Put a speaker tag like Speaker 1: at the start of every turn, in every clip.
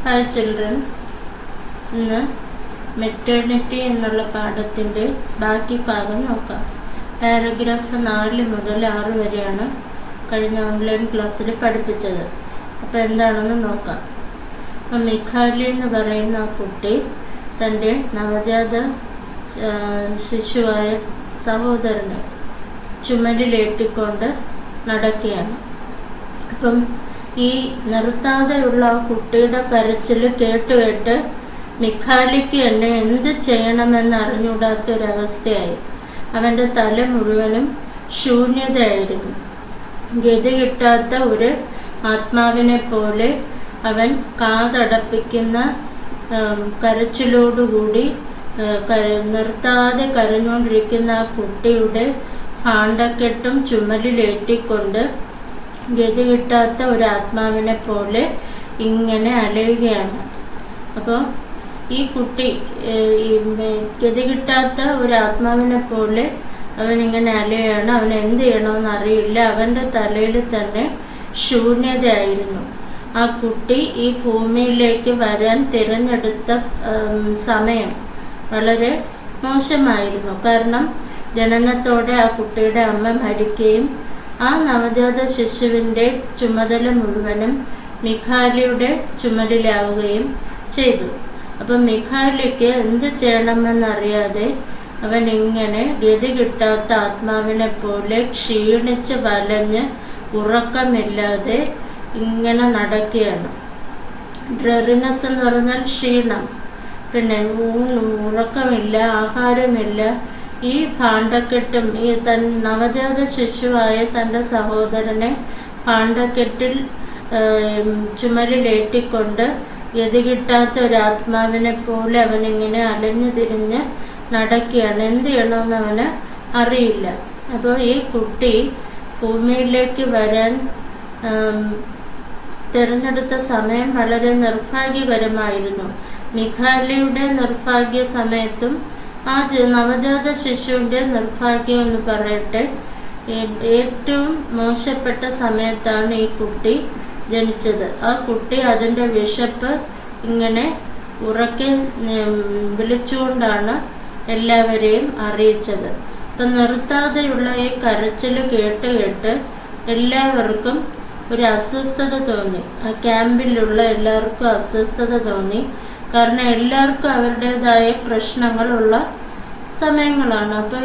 Speaker 1: Hi children, ഇന്ന് maternity എന്നുള്ള പാഠത്തിൻ്റെ ബാക്കി ഭാഗം നോക്കാം. പാരഗ്രാഫ് 4 മുതൽ 6 വരെയാണ് കഴിഞ്ഞ ഓൺലൈൻ ക്ലാസ്സിൽ പഠിപ്പിച്ചത്. അപ്പോൾ എന്താണെന്ന് നോക്കാം. അപ്പം മിഖാലി എന്ന് പറയുന്ന ആ കുട്ടി തൻ്റെ നവജാത ശിശുവായ സഹോദരനെ ചുമലിലേറ്റിക്കൊണ്ട് നടക്കുകയാണ്. അപ്പം ഈ നിർത്താതെയുള്ള ആ കുട്ടിയുടെ കരച്ചിൽ കേട്ട് മിഖാലിക്ക് എന്നെ എന്ത് ചെയ്യണമെന്ന് അറിഞ്ഞൂടാത്തൊരവസ്ഥയായി. അവൻ്റെ തല മുഴുവനും ശൂന്യതയായിരുന്നു. ഗതി കിട്ടാത്ത ഒരു ആത്മാവിനെ പോലെ അവൻ കാതടപ്പിക്കുന്ന കരച്ചിലോടുകൂടി നിർത്താതെ കരഞ്ഞുകൊണ്ടിരിക്കുന്ന ആ കുട്ടിയുടെ ഭാണ്ഡക്കെട്ടും ചുമലിലേറ്റിക്കൊണ്ട് ഗതി കിട്ടാത്ത ഒരു ആത്മാവിനെ പോലെ ഇങ്ങനെ അലയുകയാണ്. അപ്പോൾ ഈ കുട്ടി ഗതി കിട്ടാത്ത ഒരു ആത്മാവിനെ പോലെ അവനിങ്ങനെ അലയുകയാണ്. അവൻ എന്ത് ചെയ്യണമെന്ന് അറിയില്ല. അവൻ്റെ തലയിൽ തന്നെ ശൂന്യതയായിരുന്നു. ആ കുട്ടി ഈ ഭൂമിയിലേക്ക് വരാൻ തിരഞ്ഞെടുത്ത സമയം വളരെ മോശമായിരുന്നു. കാരണം ജനനത്തോടെ ആ കുട്ടിയുടെ അമ്മ മരിക്കുകയും ആ നവജാത ശിശുവിൻ്റെ ചുമതല മുഴുവനും മിഖാലിയുടെ ചുമലിലാവുകയും ചെയ്തു. അപ്പം മിഖാലിക്ക് എന്ത് ചെയ്യണമെന്നറിയാതെ അവൻ ഇങ്ങനെ ഗതി കിട്ടാത്ത ആത്മാവിനെ പോലെ ക്ഷീണിച്ച് വലഞ്ഞ് ഉറക്കമില്ലാതെ ഇങ്ങനെ നടക്കുകയാണ്. ഡ്രറിനസ് എന്ന് പറഞ്ഞാൽ ക്ഷീണം, പിന്നെ ഉറക്കമില്ല, ആഹാരമില്ല. ഈ ഭാണ്ഡക്കെട്ടും ഈ നവജാത ശിശുവായ തൻ്റെ സഹോദരനെ ഭാണ്ഡക്കെട്ടിൽ ചുമലിലേറ്റിക്കൊണ്ട് ഗതി കിട്ടാത്ത ഒരാത്മാവിനെ പോലെ അവനിങ്ങനെ അലഞ്ഞു തിരിഞ്ഞ് നടക്കുകയാണ്. എന്ത് ചെയ്യണമെന്ന് അവന് അറിയില്ല. അപ്പോൾ ഈ കുട്ടി ഭൂമിയിലേക്ക് വരാൻ തിരഞ്ഞെടുത്ത സമയം വളരെ നിർഭാഗ്യകരമായിരുന്നു. മിഖാലിയുടെ നിർഭാഗ്യ സമയത്തും ആ നവജാത ശിശുവിൻ്റെ നിർഭാഗ്യം എന്ന് പറയട്ടെ, ഏറ്റവും മോശപ്പെട്ട സമയത്താണ് ഈ കുട്ടി ജനിച്ചത്. ആ കുട്ടി അതിൻ്റെ വിശപ്പ് ഇങ്ങനെ ഉറക്കെ വിളിച്ചുകൊണ്ടാണ് എല്ലാവരെയും അറിയിച്ചത്. അപ്പം നിർത്താതെയുള്ള ഈ കരച്ചിൽ കേട്ട് എല്ലാവർക്കും ഒരു അസ്വസ്ഥത തോന്നി. ആ ക്യാമ്പിലുള്ള എല്ലാവർക്കും അസ്വസ്ഥത തോന്നി. കാരണം എല്ലാവർക്കും അവരുടേതായ പ്രശ്നങ്ങളുള്ള സമയങ്ങളാണ്. അപ്പോൾ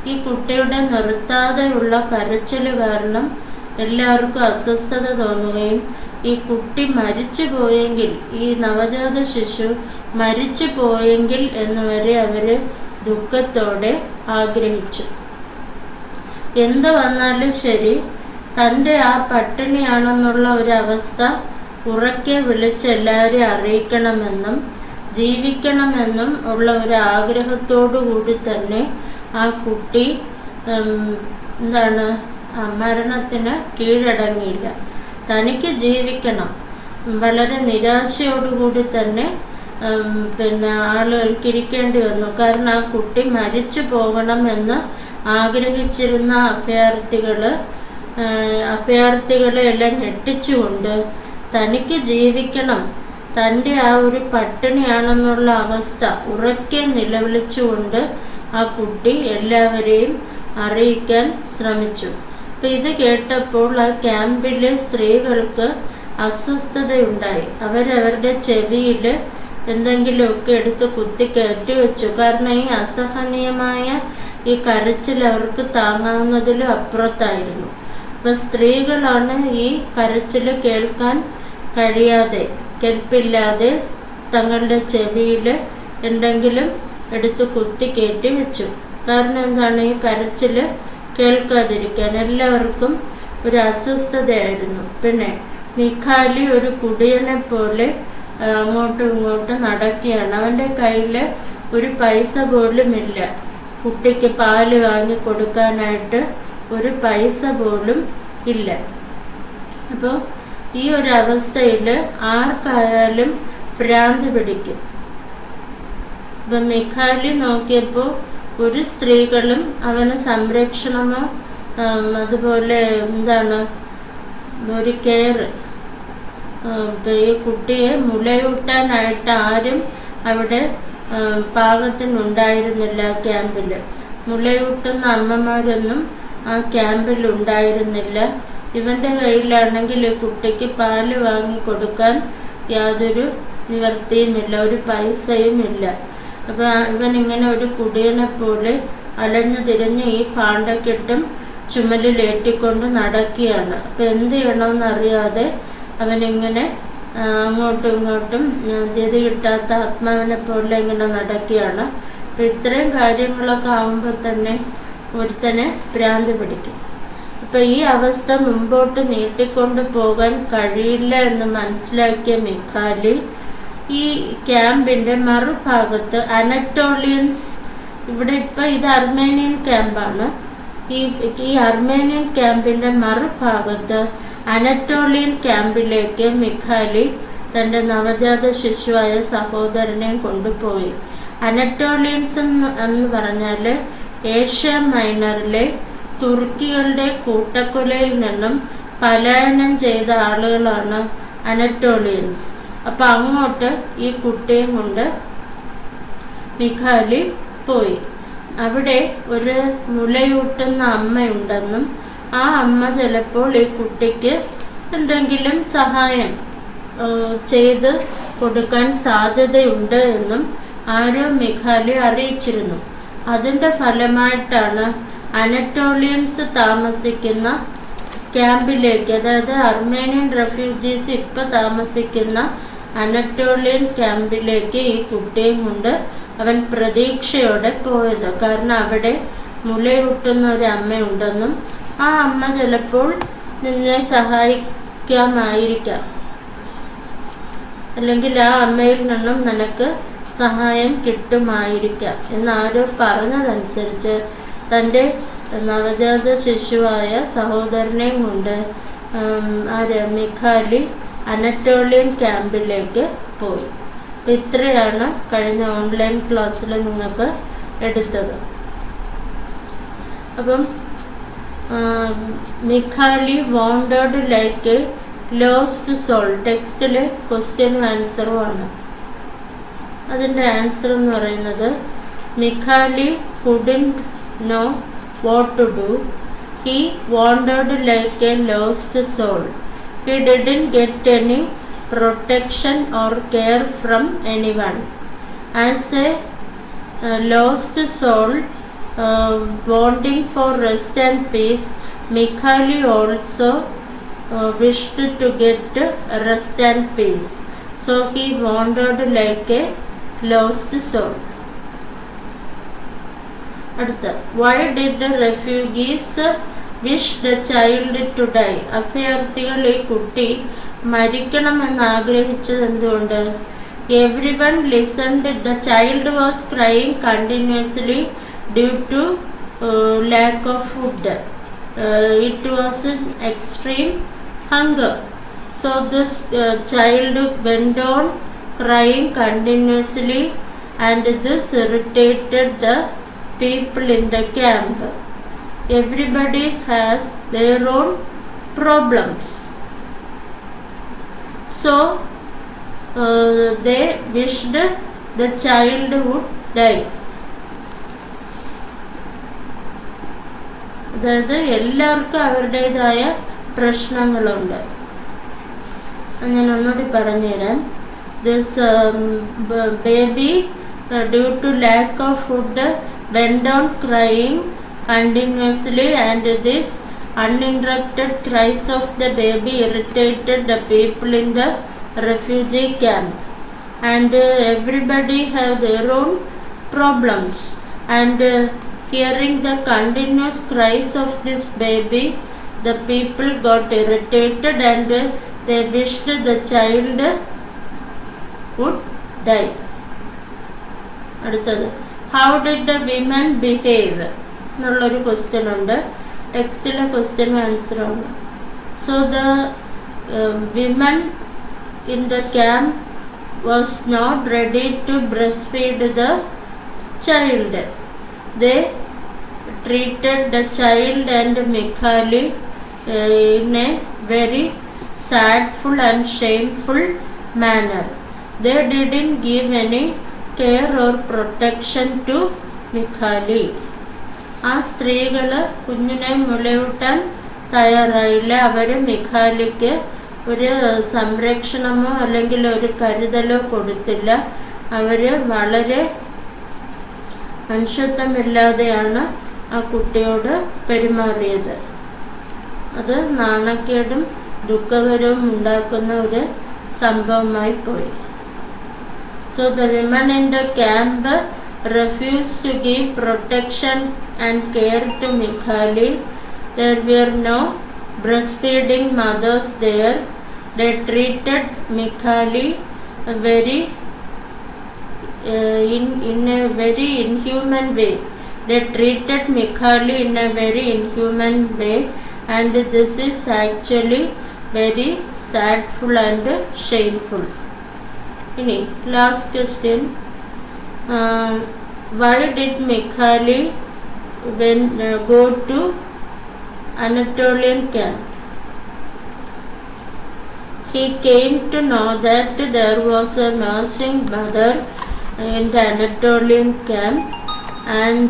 Speaker 1: ഈ കുട്ടിയുടെ നിർത്താതെയുള്ള കരച്ചിൽ കാരണം എല്ലാവർക്കും അസ്വസ്ഥത തോന്നുകയും ഈ കുട്ടി മരിച്ചു പോയെങ്കിൽ, ഈ നവജാത ശിശു മരിച്ചു പോയെങ്കിൽ എന്നുവരെ അവർ ദുഃഖത്തോടെ ആഗ്രഹിച്ചു. എന്ത് വന്നാലും ശരി, തൻ്റെ ആ പട്ടിണിയാണെന്നുള്ള ഒരവസ്ഥ ഉറക്കെ വിളിച്ച് എല്ലാവരെയും അറിയിക്കണമെന്നും ജീവിക്കണമെന്നും ഉള്ള ഒരു ആഗ്രഹത്തോടു കൂടി തന്നെ ആ കുട്ടി മരണത്തിന് കീഴടങ്ങിയില്ല. തനിക്ക് ജീവിക്കണം. വളരെ നിരാശയോടുകൂടി തന്നെ ആളുകൾക്ക് വന്നു. കാരണം ആ കുട്ടി മരിച്ചു പോകണമെന്ന് ആഗ്രഹിച്ചിരുന്ന അഭയാർത്ഥികളെ എല്ലാം ഞെട്ടിച്ചുകൊണ്ട് തനിക്ക് ജീവിക്കണം, തൻ്റെ ആ ഒരു പട്ടിണിയാണെന്നുള്ള അവസ്ഥ ഉറക്കെ നിലവിളിച്ചുകൊണ്ട് ആ കുട്ടി എല്ലാവരെയും അറിയിക്കാൻ ശ്രമിച്ചു. അപ്പം ഇത് കേട്ടപ്പോൾ ആ ക്യാമ്പിലെ സ്ത്രീകൾക്ക് അസ്വസ്ഥതയുണ്ടായി. അവരവരുടെ ചെവിയിൽ എന്തെങ്കിലുമൊക്കെ എടുത്ത് കുത്തിക്കയറ്റി വെച്ചു. കാരണം ഈ അസഹനീയമായ ഈ കരച്ചിൽ അവർക്ക് താങ്ങാവുന്നതിലും അപ്പുറത്തായിരുന്നു. അപ്പം സ്ത്രീകളാണ് ഈ കരച്ചിൽ കേൾക്കാൻ കേൾപ്പില്ലാതെ തങ്ങളുടെ ചെവിയിൽ എന്തെങ്കിലും എടുത്ത് കുത്തിക്കയറ്റി വെച്ചു. കാരണം എന്താണ്? ഈ കരച്ചിൽ കേൾക്കാതിരിക്കാൻ എല്ലാവർക്കും ഒരു അസ്വസ്ഥതയായിരുന്നു. പിന്നെ മിഖാലി ഒരു കുടിയനെ പോലെ അങ്ങോട്ടും ഇങ്ങോട്ടും നടക്കുകയാണ്. അവൻ്റെ കയ്യിൽ ഒരു പൈസ പോലും ഇല്ല. കുട്ടിക്ക് പാല് വാങ്ങി കൊടുക്കാനായിട്ട് ഒരു പൈസ പോലും ഇല്ല. അപ്പോൾ ഈ ഒരു അവസ്ഥയിൽ ആർക്കായാലും ഭ്രാന്ത് പിടിക്കും. അപ്പം മിഖാലി നോക്കിയപ്പോൾ ഒരു സ്ത്രീകളും അവന് സംരക്ഷണമോ അതുപോലെ ഒരു കെയർ ഈ കുട്ടിയെ മുലയൂട്ടാനായിട്ട് ആരും അവിടെ പാകത്തിനുണ്ടായിരുന്നില്ല. ക്യാമ്പിൽ മുലയൂട്ടുന്ന അമ്മമാരൊന്നും ആ ക്യാമ്പിൽ ഉണ്ടായിരുന്നില്ല. ഇവൻ്റെ കയ്യിലാണെങ്കിൽ ഈ കുട്ടിക്ക് പാല് വാങ്ങി കൊടുക്കാൻ യാതൊരു നിവർത്തിയുമില്ല, ഒരു പൈസയും ഇല്ല. അപ്പോൾ ഇവനിങ്ങനെ ഒരു കുടിയനെ പോലെ അലഞ്ഞു തിരിഞ്ഞ് ഈ പാണ്ടക്കെട്ടും ചുമലിലേറ്റിക്കൊണ്ട് നടക്കുകയാണ്. അപ്പം എന്ത് ചെയ്യണമെന്നറിയാതെ അവനിങ്ങനെ അങ്ങോട്ടും ഇങ്ങോട്ടും ഗതി കിട്ടാത്ത ആത്മാവിനെ പോലെ ഇങ്ങനെ നടക്കുകയാണ്. അപ്പം ഇത്രയും കാര്യങ്ങളൊക്കെ ആകുമ്പോൾ തന്നെ ഒരുത്തനെ ഭ്രാന്ത് പിടിക്കും. അപ്പം ഈ അവസ്ഥ മുമ്പോട്ട് നീട്ടിക്കൊണ്ട് പോകാൻ കഴിയില്ല എന്ന് മനസ്സിലാക്കിയ മിഖാലി ഈ ക്യാമ്പിൻ്റെ മറുഭാഗത്ത് അനറ്റോളിയൻസ്, ഇവിടെ ഇപ്പം ഇത് അർമേനിയൻ ക്യാമ്പാണ്, ഈ അർമേനിയൻ ക്യാമ്പിൻ്റെ മറുഭാഗത്ത് അനറ്റോളിയൻ ക്യാമ്പിലേക്ക് മിഖാലി തൻ്റെ നവജാത ശിശുവായ സഹോദരനെ കൊണ്ടുപോയി. അനറ്റോളിയൻസ് എന്ന് പറഞ്ഞാൽ ഏഷ്യ മൈനറിലെ തുർക്കികളുടെ കൂട്ടക്കൊലയിൽ നിന്നും പലായനം ചെയ്ത ആളുകളാണ് അനറ്റോളിയൻസ്. അപ്പം അങ്ങോട്ട് ഈ കുട്ടിയും കൊണ്ട് മിഖാലി പോയി. അവിടെ ഒരു മുലയൂട്ടുന്ന അമ്മയുണ്ടെന്നും ആ അമ്മ ചിലപ്പോൾ ഈ കുട്ടിക്ക് എന്തെങ്കിലും സഹായം ചെയ്ത് കൊടുക്കാൻ സാധ്യതയുണ്ട് എന്നും ആരോ മിഖാലി അറിയിച്ചിരുന്നു. അതിൻ്റെ ഫലമായിട്ടാണ് അനറ്റോളിയൻസ് താമസിക്കുന്ന ക്യാമ്പിലേക്ക്, അതായത് അർമേനിയൻ റെഫ്യൂജീസ് ഇപ്പോൾ താമസിക്കുന്ന അനറ്റോളിയൻ ക്യാമ്പിലേക്ക് ഈ കുട്ടിയും കൊണ്ട് അവൻ പ്രതീക്ഷയോടെ പോയത്. കാരണം അവിടെ മുലയൂട്ടുന്ന ഒരു അമ്മയുണ്ടെന്നും ആ അമ്മ ചിലപ്പോൾ നിന്നെ സഹായിക്കാമായിരിക്കാം, അല്ലെങ്കിൽ ആ അമ്മയിൽ നിന്നും നിനക്ക് സഹായം കിട്ടുമായിരിക്കാം എന്നാരോ പറഞ്ഞതനുസരിച്ച് തൻ്റെ നവജാത ശിശുവായ സഹോദരനെയും കൊണ്ട് മിഖാലി അനറ്റോളിയൻ ക്യാമ്പിലേക്ക് പോയി. ഇത്രയാണ് കഴിഞ്ഞ ഓൺലൈൻ ക്ലാസ്സിൽ നിങ്ങൾക്ക് എടുത്തത്. അപ്പം മിഖാലി wanted like a lost soul, ടെക്സ്റ്റിലെ ക്വസ്റ്റ്യനും ആൻസറുമാണ്. അതിൻ്റെ ആൻസർ എന്ന് പറയുന്നത് മിഖാലി couldn't know what to do. He wandered like a lost soul. He didn't get any protection or care from anyone. As a lost soul wanting for rest and peace, Mikhali also wished to get rest and peace. So he wandered like a lost soul. അടുത്ത, why did the refugees wish the child to die? അഭയാർത്ഥികൾ ഈ കുട്ടി മരിക്കണമെന്ന് ആഗ്രഹിച്ചത് എന്തുകൊണ്ട്? Everyone listened. The child was crying continuously due to lack of food. It was an extreme hunger. So this child went on crying continuously, and this irritated the people in the camp. Everybody has their own problems. So they wished the child would die. അതായത് എല്ലാവർക്കും അവരുടേതായ പ്രശ്നങ്ങളുണ്ട്. ഞാൻ ഒന്നുകൂടി പറഞ്ഞുതരാം. This baby due to lack of food went on crying continuously, and this uninterrupted cries of the baby irritated the people in the refugee camp, and everybody have their own problems, and hearing the continuous cries of this baby, the people got irritated and they wished the child would die. അടുത്തത്, how did the women behave എന്നുള്ളൊരു question ഉണ്ട്. ടെക്സ്റ്റിലെ ക്വസ്റ്റ്യനും ആൻസറാണ്. So the women in the camp was not ready to breastfeed the child. They treated the child and Mikhali in a very sadful and shameful manner. They didn't give any care or protection to Mikhali. ആ സ്ത്രീകൾ കുഞ്ഞിനെ മുലയൂട്ടാൻ തയ്യാറായില്ല. അവർ മിഖാലിക്ക് ഒരു സംരക്ഷണമോ അല്ലെങ്കിൽ ഒരു കരുതലോ കൊടുത്തില്ല. അവർ വളരെ മനുഷ്യത്വമില്ലാതെയാണ് ആ കുട്ടിയോട് പെരുമാറിയത്. അത് നാണക്കേടും ദുഃഖകരവും ഉണ്ടാക്കുന്ന ഒരു സംഭവമായി പോയി. So the women in the camp refused to give protection and care to Mikhali. There were no breastfeeding mothers there. They treated Mikhali in a very inhuman way. They treated Mikhali in a very inhuman way, and this is actually very sadful and shameful. Last question. Why did Mikhali go to Anatolian camp? He came to know that there was a nursing mother in the Anatolian camp, and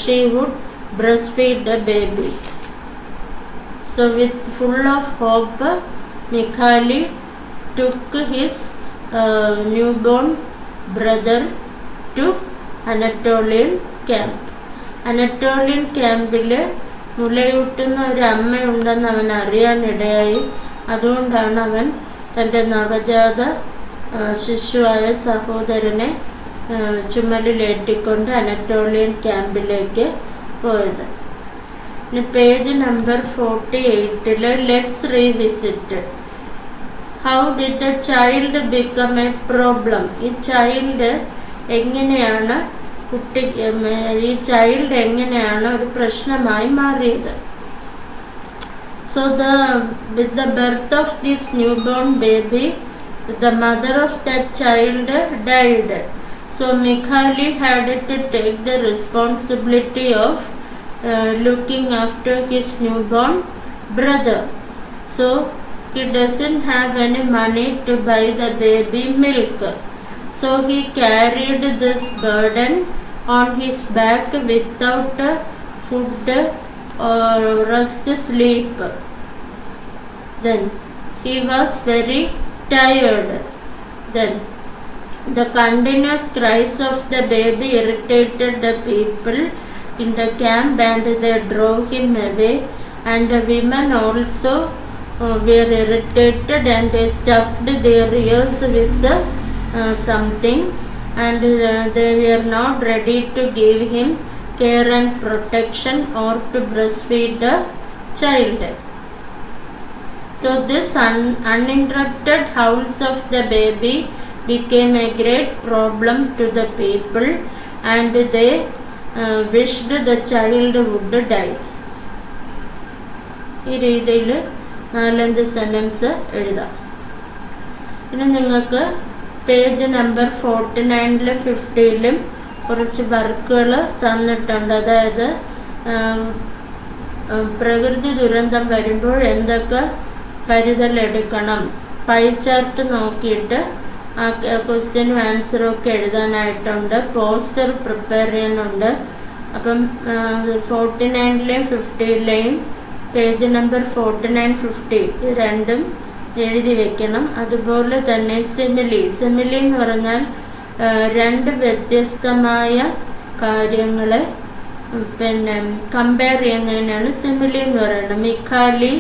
Speaker 1: she would breastfeed the baby. So with full of hope, Mikhali took his newborn brother to Anatolian camp. Anatolian ക്യാമ്പിൽ മുലയൂട്ടുന്ന ഒരു അമ്മയുണ്ടെന്ന് അവൻ അറിയാനിടയായി. അതുകൊണ്ടാണ് അവൻ തൻ്റെ നവജാത ശിശുവായ സഹോദരനെ ചുമലിലേറ്റിക്കൊണ്ട് Anatolian ക്യാമ്പിലേക്ക് പോയത്. Page number 48 let's revisit. How did the child become A problem? ഈ ചൈൽഡ് എങ്ങനെയാണ് ഒരു പ്രശ്നമായി മാറിയത്? So with the birth of this newborn baby, the mother of that child died. So Mikhali had to take the responsibility of looking after his newborn brother. So he doesn't have any money to buy the baby milk. So he carried this burden on his back without food or rest, sleep. Then he was very tired. Then the continuous cries of the baby irritated the people in the camp, and they drove him away. And the women also were irritated, and they stuffed their ears with something, and they were not ready to give him care and protection or to breastfeed the child. So this uninterrupted howls of the baby became a great problem to the people, and they wished the child would die. ഈ രീതിയിൽ 4-5 sentence എഴുതാം. പിന്നെ നിങ്ങൾക്ക് page number 49 50 കുറച്ച് വർക്കുകൾ തന്നിട്ടുണ്ട്. അതായത് പ്രകൃതി ദുരന്തം വരുമ്പോൾ എന്തൊക്കെ കരുതലെടുക്കണം, പൈ ചാർട്ട് നോക്കിയിട്ട് ആ ക്വസ്റ്റ്യനും ആൻസറും ഒക്കെ എഴുതാനായിട്ടുണ്ട്. പോസ്റ്റർ പ്രിപ്പയർ ചെയ്യാനുണ്ട്. അപ്പം 49 50 പേജ് നമ്പർ 49-50 ഇത് രണ്ടും എഴുതി വെക്കണം. അതുപോലെ തന്നെ സിമിലി എന്ന് പറഞ്ഞാൽ രണ്ട് വ്യത്യസ്തമായ കാര്യങ്ങളെ കമ്പയർ ചെയ്യുന്നതിനാണ് സിമിലി എന്ന് പറയുന്നത്. മിഖാലി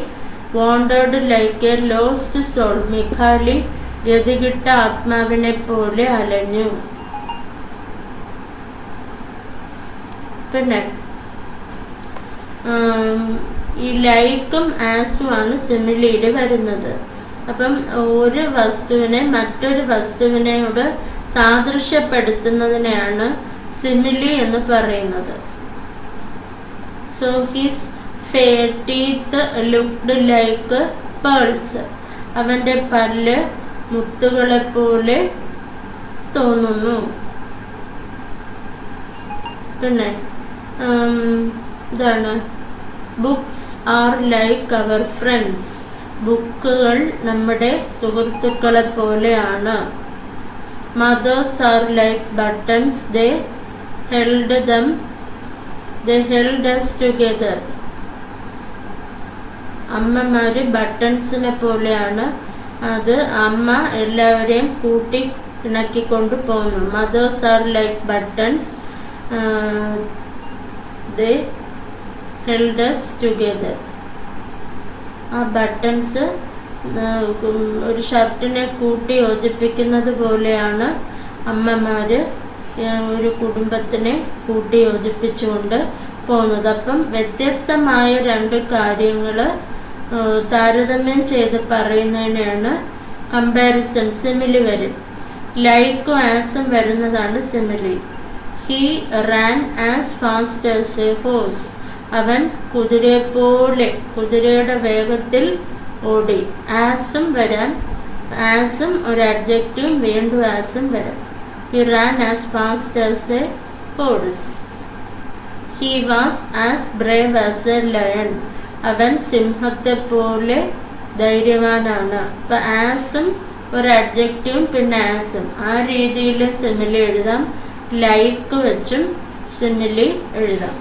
Speaker 1: വാണ്ടേർഡ് ലൈക്ക് എ ലോസ്റ്റ് സോൾ. മിഖാലി ഗതികിട്ട ആത്മാവിനെ പോലെ അലഞ്ഞു. പിന്നെ ഈ ലൈക്കും ആസും ആണ് സിമിലിയിൽ വരുന്നത്. അപ്പം ഒരു വസ്തുവിനെ മറ്റൊരു വസ്തുവിനോട് സാദൃശ്യപ്പെടുത്തുന്നതിനെയാണ് സിമിലി എന്ന് പറയുന്നത്. So his teeth looked like pearls. അവൻ്റെ പല്ല് മുത്തുകളെ പോലെ തോന്നുന്നു. പിന്നെ ഇതാണ് books are like our friends. ബുക്കുകൾ നമ്മുടെ സുഹൃത്തുക്കളെ പോലെയാണ്. Mothers are like buttons, they held us together. അമ്മമാര് ബട്ടൺസിനെ പോലെയാണ്, അത് അമ്മ എല്ലാവരെയും കൂട്ടി ഇണക്കിക്കൊണ്ട് പോകുന്നു. Mothers are like buttons, they held us together. ആ ബട്ടൺസ് ഒരു ഷർട്ടിനെ കൂട്ടി യോജിപ്പിക്കുന്നത് പോലെയാണ് അമ്മമാര് ഒരു കുടുംബത്തിനെ കൂട്ടി യോജിപ്പിച്ചുകൊണ്ട് പോകുന്നത്. അപ്പം വ്യത്യസ്തമായ രണ്ട് കാര്യങ്ങൾ താരതമ്യം ചെയ്ത് പറയുന്നതിനാണ് കമ്പാരിസൺ. സിമിലി വരും. ലൈക്കും ആസും വരുന്നതാണ് simile. He Rann as fast as A horse. അവൻ കുതിരയെപ്പോലെ, കുതിരയുടെ വേഗത്തിൽ ഓടി. ആസും വരാൻ, ആസും ഒരു അഡ്ജക്റ്റീവും, വീണ്ടും ആസും വരാം. He Rann as fast as A horse. He was as Brave as A lion. അവൻ സിംഹത്തെ പോലെ ധൈര്യവാനാണ്. അപ്പം ആസും ഒരു അഡ്ജക്റ്റീവും പിന്നെ ആസും, ആ രീതിയിൽ സിമിലി എഴുതാം. ലൈക്ക് വെച്ചും സിമിലി എഴുതാം.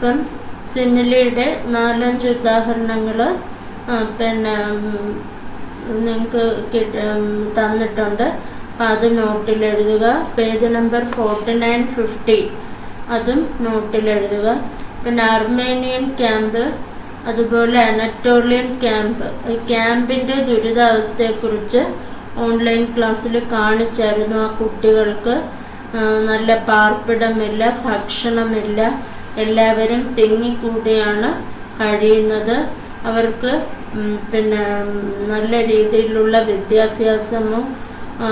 Speaker 1: ഇപ്പം സിമിലിയുടെ 4-5 ഉദാഹരണങ്ങൾ പിന്നെ നിങ്ങൾക്ക് തന്നിട്ടുണ്ട്. അപ്പം അത് നോട്ടിലെഴുതുക. പേജ് നമ്പർ 49-50 അതും നോട്ടിലെഴുതുക. പിന്നെ അർമേനിയൻ ക്യാമ്പ്, അതുപോലെ അനറ്റോളിയൻ ക്യാമ്പ്. ഈ ക്യാമ്പിൻ്റെ ദുരിതാവസ്ഥയെക്കുറിച്ച് ഓൺലൈൻ ക്ലാസ്സിൽ കാണിച്ചായിരുന്നു. ആ കുട്ടികൾക്ക് നല്ല പാർപ്പിടമില്ല, ഭക്ഷണമില്ല, എല്ലാവരും തിങ്ങിക്കൂടിയാണ് കഴിയുന്നത്. അവർക്ക് പിന്നെ നല്ല രീതിയിലുള്ള വിദ്യാഭ്യാസമോ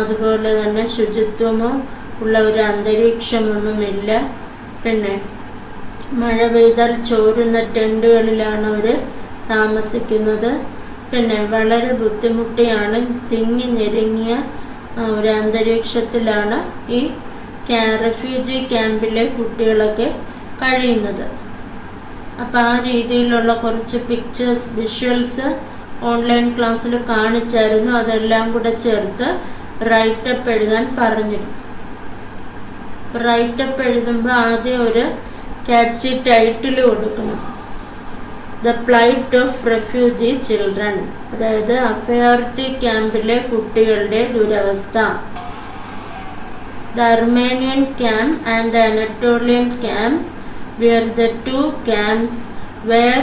Speaker 1: അതുപോലെ തന്നെ ശുചിത്വമോ ഉള്ള ഒരു അന്തരീക്ഷമൊന്നുമില്ല. പിന്നെ മഴ പെയ്താൽ ചോരുന്ന ടെൻറ്റുകളിലാണ് അവർ താമസിക്കുന്നത്. പിന്നെ വളരെ ബുദ്ധിമുട്ടിയാണ്, തിങ്ങി ഞെരുങ്ങിയ ഒരു അന്തരീക്ഷത്തിലാണ് ഈ റെഫ്യൂജി ക്യാമ്പിലെ കുട്ടികളൊക്കെ കഴിയുന്നത്. അപ്പോൾ ആ രീതിയിലുള്ള കുറച്ച് പിക്ചേഴ്സ്, വിഷ്വൽസ് ഓൺലൈൻ ക്ലാസ്സിൽ കാണിച്ചായിരുന്നു. അതെല്ലാം കൂടെ ചേർത്ത് റൈറ്റപ്പ് എഴുതാൻ പറഞ്ഞിരുന്നു. റൈറ്റപ്പ് എഴുതുമ്പോൾ ആദ്യം ഒരു ക്യാച്ച് ടൈറ്റിൽ കൊടുക്കണം. The plight of refugee children, അതായത് അഭയാർത്ഥി ക്യാമ്പിലെ കുട്ടികളുടെ ദുരവസ്ഥ. The Armenian camp and the Anatolian camp were the two camps where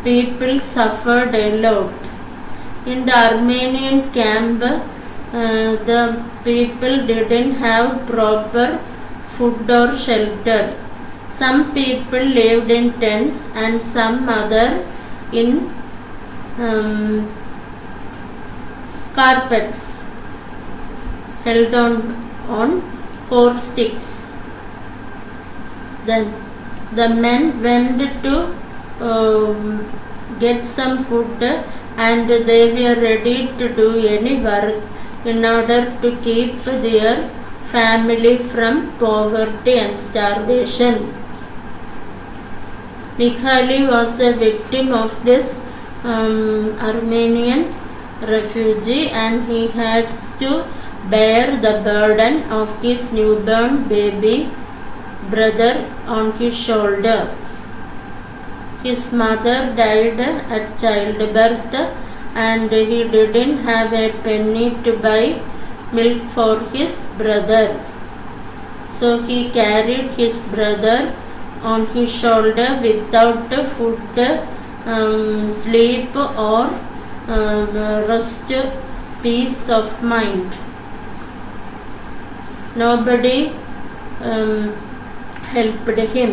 Speaker 1: people suffered a lot. In the Armenian camp, the people didn't have proper food or shelter. Some people lived in tents and some other in carpets held on 4 sticks. Then the men went to get some food and they were ready to do any work in order to keep their family from poverty and starvation. Mikhaili was a victim of this Armenian refugee and he had to bear the burden of his newborn baby brother on his shoulder. His mother died at childbirth and he didn't have a penny to buy milk for his brother. So he carried his brother on his shoulder without food, sleep or rest, peace of mind. Nobody helped him.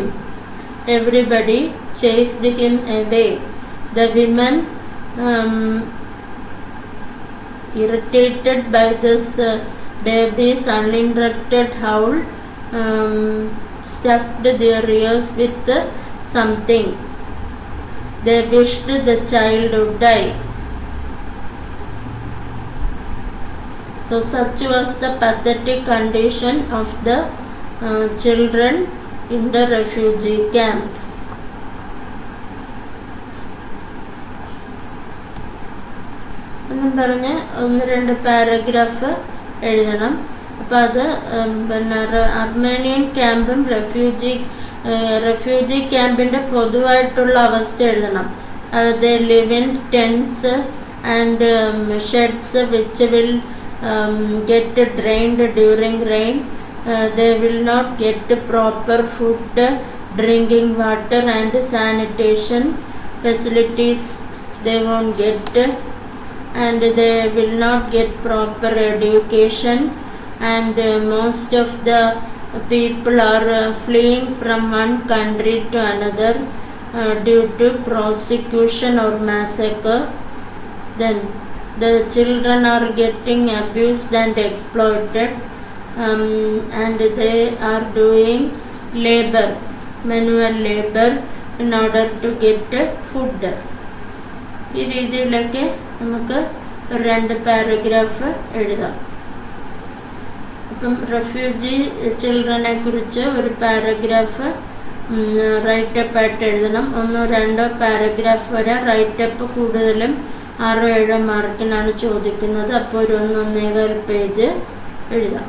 Speaker 1: Everybody chased him away. The women, irritated by this baby's uninterrupted howl, stuffed their ears with something. They wished the child would die. So such was the pathetic condition of the children in the refugee camp. എന്നും പറഞ്ഞ് 1-2 paragraph എഴുതണം. അപ്പോൾ അത് പിന്നെ Armenian ക്യാമ്പും refugee ക്യാമ്പിൻ്റെ പൊതുവായിട്ടുള്ള അവസ്ഥ എഴുതണം. they live in tents and sheds which will get drained during rain. They will not get proper food, drinking water and sanitation facilities. They won't get, and they will not get proper education, and most of the people are fleeing from one country to another due to prosecution or massacre. Then the children are getting abused and exploited, and they are doing manual labor in order to get food. ഈ രീതിയിലൊക്കെ നമുക്ക് 2 paragraph എഴുതാം. അപ്പം refugee ചിൽഡ്രനെ കുറിച്ച് ഒരു paragraph writeup ആയിട്ട് എഴുതണം. 1-2 paragraph വരെ റൈറ്റപ്പ് കൂടുതലും 6-7 മാർക്കിനാണ് ചോദിക്കുന്നത്. അപ്പോൾ ഒരു 1-1.25 പേജ് എഴുതാം.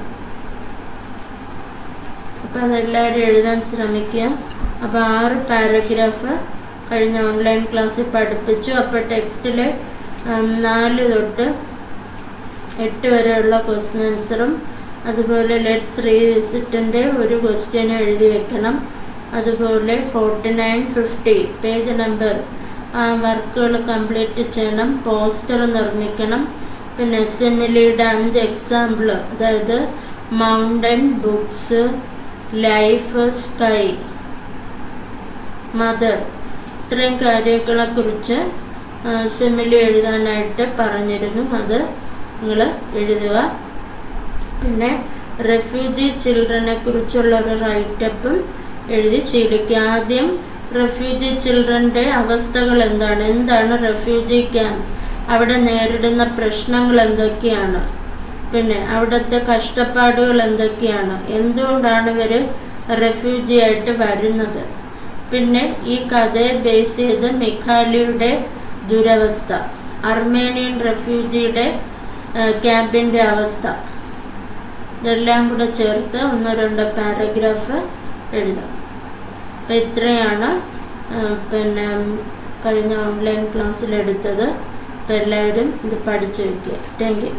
Speaker 1: അപ്പോൾ അതെല്ലാവരും എഴുതാൻ ശ്രമിക്കുക. അപ്പോൾ 6 പാരഗ്രാഫ് കഴിഞ്ഞ ഓൺലൈൻ ക്ലാസ്സിൽ പഠിപ്പിച്ചു. അപ്പോൾ ടെക്സ്റ്റിൽ 4 തൊട്ട് 8 വരെയുള്ള ക്വസ്റ്റ്യൻ ആൻസറും അതുപോലെ ലെറ്റ്സ് റീവിസിറ്റിൻ്റെ ഒരു ക്വസ്റ്റ്യനും എഴുതി വെക്കണം. അതുപോലെ 49-50 പേജ് നമ്പർ ആ വർക്കുകൾ കംപ്ലീറ്റ് ചെയ്യണം. പോസ്റ്റർ നിർമ്മിക്കണം. പിന്നെ സിമിലിയുടെ 5 എക്സാമ്പിൾ, അതായത് mountain, books, life, sky, mother, ഇത്രയും കാര്യങ്ങളെക്കുറിച്ച് സിമിലി എഴുതാനായിട്ട് പറഞ്ഞിരുന്നു. അത് നിങ്ങൾ എഴുതുക. പിന്നെ റെഫ്യൂജി ചിൽഡ്രനെ കുറിച്ചുള്ള ഒരു റൈറ്റപ്പും എഴുതി ശീലിക്കുക. ആദ്യം റെഫ്യൂജി ചിൽഡ്രൻ്റെ അവസ്ഥകൾ എന്താണ് റെഫ്യൂജി ക്യാമ്പ്, അവിടെ നേരിടുന്ന പ്രശ്നങ്ങൾ എന്തൊക്കെയാണ്, പിന്നെ അവിടുത്തെ കഷ്ടപ്പാടുകൾ എന്തൊക്കെയാണ്, എന്തുകൊണ്ടാണ് ഇവർ റെഫ്യൂജി ആയിട്ട് വരുന്നത്. പിന്നെ ഈ കഥയെ ബേസ് ചെയ്ത് മിഖാലിയുടെ ദുരവസ്ഥ, അർമേനിയൻ റെഫ്യൂജിയുടെ ക്യാമ്പിൻ്റെ അവസ്ഥ, ഇതെല്ലാം കൂടെ ചേർത്ത് 1-2 പാരഗ്രാഫ് എഴുതാം. അപ്പം ഇത്രയാണ് പിന്നെ കഴിഞ്ഞ ഓൺലൈൻ ക്ലാസ്സിലെടുത്തത്. അപ്പോൾ എല്ലാവരും ഇത് പഠിച്ചു വയ്ക്കുക. Thank you.